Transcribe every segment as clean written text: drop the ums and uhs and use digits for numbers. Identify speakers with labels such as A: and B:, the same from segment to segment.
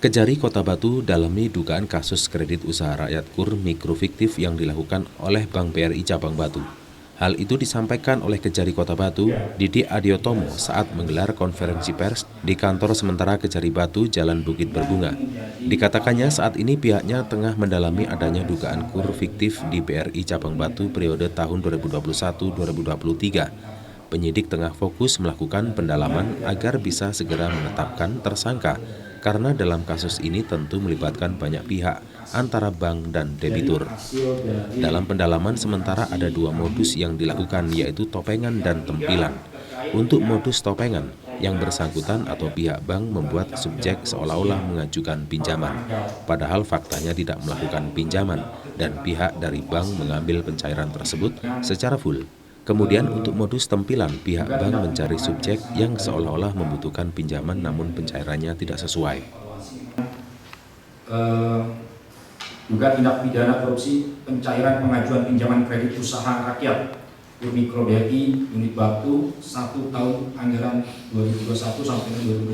A: Kejari Kota Batu dalami dugaan kasus kredit usaha rakyat KUR mikro fiktif yang dilakukan oleh Bank BRI Cabang Batu. Hal itu disampaikan oleh Kejari Kota Batu, Didi Adiotomo, saat menggelar konferensi pers di kantor sementara Kejari Batu, Jalan Bukit Berbunga. Dikatakannya saat ini pihaknya tengah mendalami adanya dugaan KUR fiktif di BRI Cabang Batu periode tahun 2021-2023. Penyidik tengah fokus melakukan pendalaman agar bisa segera menetapkan tersangka, karena dalam kasus ini tentu melibatkan banyak pihak antara bank dan debitur. Dalam pendalaman sementara ada dua modus yang dilakukan, yaitu topengan dan tempilan. Untuk modus topengan, yang bersangkutan atau pihak bank membuat subjek seolah-olah mengajukan pinjaman, padahal faktanya tidak melakukan pinjaman, dan pihak dari bank mengambil pencairan tersebut secara full. Kemudian untuk modus tempilan, pihak bank mencari subjek yang seolah-olah membutuhkan pinjaman namun pencairannya tidak sesuai.
B: Dugaan tindak pidana korupsi pencairan pengajuan pinjaman kredit usaha rakyat KUR Mikro BRI Unit Batu 1 tahun anggaran 2021 sampai dengan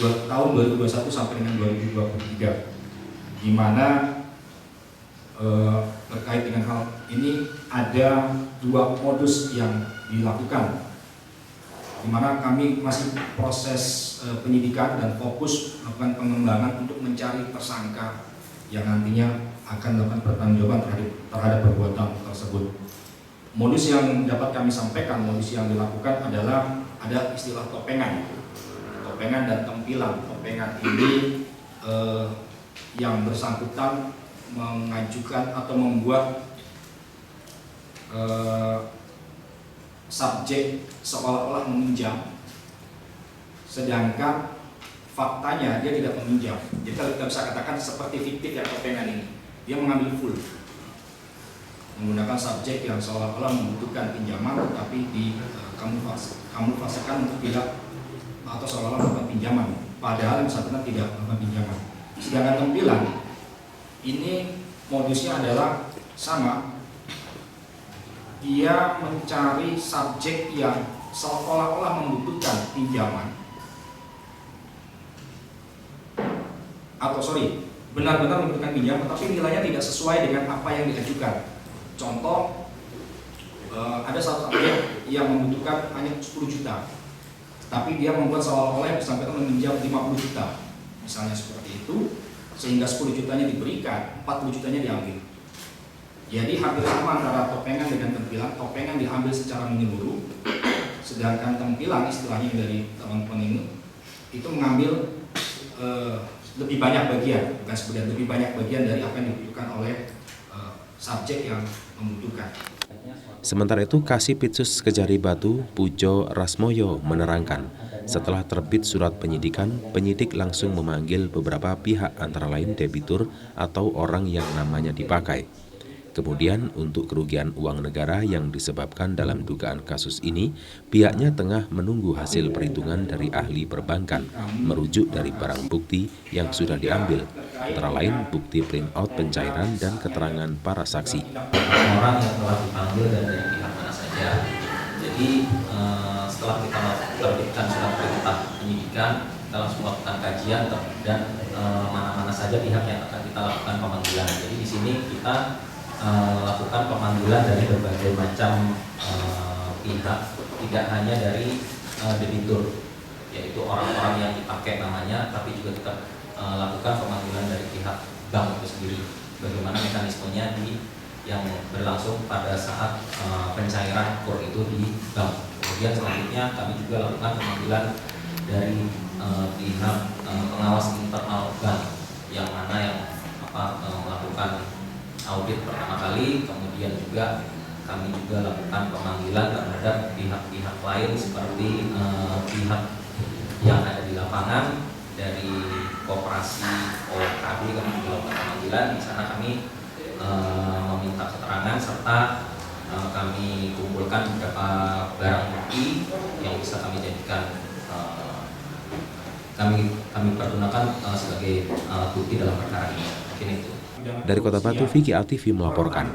B: 2023. Tahun 2021 sampai dengan 2023. Di mana terkait dengan hal ini ada dua modus yang dilakukan, di mana kami masih proses penyidikan dan fokus melakukan pengembangan untuk mencari tersangka yang nantinya akan melakukan pertanggungjawaban terhadap perbuatan tersebut. Modus yang dapat kami sampaikan, modus yang dilakukan adalah ada istilah topengan dan tempilan. Topengan ini yang bersangkutan mengajukan atau membuat subjek seolah-olah meminjam, sedangkan faktanya dia tidak meminjam. Jadi kita bisa katakan seperti fiktif ya topengan ini. Dia mengambil full, menggunakan subjek yang seolah-olah membutuhkan pinjaman, tetapi kamuflasekan untuk tidak atau seolah-olah melakukan pinjaman, padahal yang bersangkutan tidak melakukan pinjaman. Sedangkan tempilan ini modusnya adalah sama, dia mencari subjek yang seolah-olah membutuhkan pinjaman benar-benar membutuhkan pinjaman, tapi nilainya tidak sesuai dengan apa yang diajukan. Contoh, ada satu subjek yang membutuhkan hanya 10 juta, tapi dia membuat seolah-olah yang bersangkutan meminjam 50 juta, misalnya seperti itu, sehingga 10 jutanya diberikan, 40 jutanya diambil. Jadi hampir sama antara topengan dengan tempilan. Topengan diambil secara menyeluruh, sedangkan tempilan istilahnya dari teman-teman ini itu mengambil lebih banyak bagian, bukan sebagian, lebih banyak bagian dari apa yang dibutuhkan oleh subjek yang membutuhkan.
A: Sementara itu, Kasipitsus Kejari Batu, Pujo Rasmoyo, menerangkan, setelah terbit surat penyidikan, penyidik langsung memanggil beberapa pihak antara lain debitur atau orang yang namanya dipakai. Kemudian untuk kerugian uang negara yang disebabkan dalam dugaan kasus ini, pihaknya tengah menunggu hasil perhitungan dari ahli perbankan, merujuk dari barang bukti yang sudah diambil, antara lain bukti printout pencairan dan keterangan para saksi.
C: Orang yang telah dipanggil dan dari pihak mana saja. Jadi setelah kita terbitkan surat perintah penyidikan, kita langsung melakukan kajian dan mana-mana saja pihak yang akan kita lakukan pemanggilan. Jadi di sini kita lakukan pemanggilan dari berbagai macam pihak, tidak hanya dari debitur, yaitu orang-orang yang dipakai namanya, tapi juga kita lakukan pemanggilan dari pihak bank itu sendiri. Bagaimana mekanismenya yang berlangsung pada saat pencairan KUR itu di bank. Kemudian selanjutnya kami juga lakukan pemanggilan dari pihak pengawas internal bank, yang mana yang melakukan audit pertama kali. Kemudian juga kami juga lakukan pemanggilan terhadap pihak-pihak lain seperti pihak yang ada di lapangan dari Koperasi OKB. Kami juga lakukan pemanggilan. Di sana kami meminta keterangan serta kami kumpulkan beberapa barang bukti yang bisa kami jadikan kami pergunakan sebagai bukti dalam perkara ini. Mungkin itu.
A: Dari Kota Batu, Vicky Altivi melaporkan.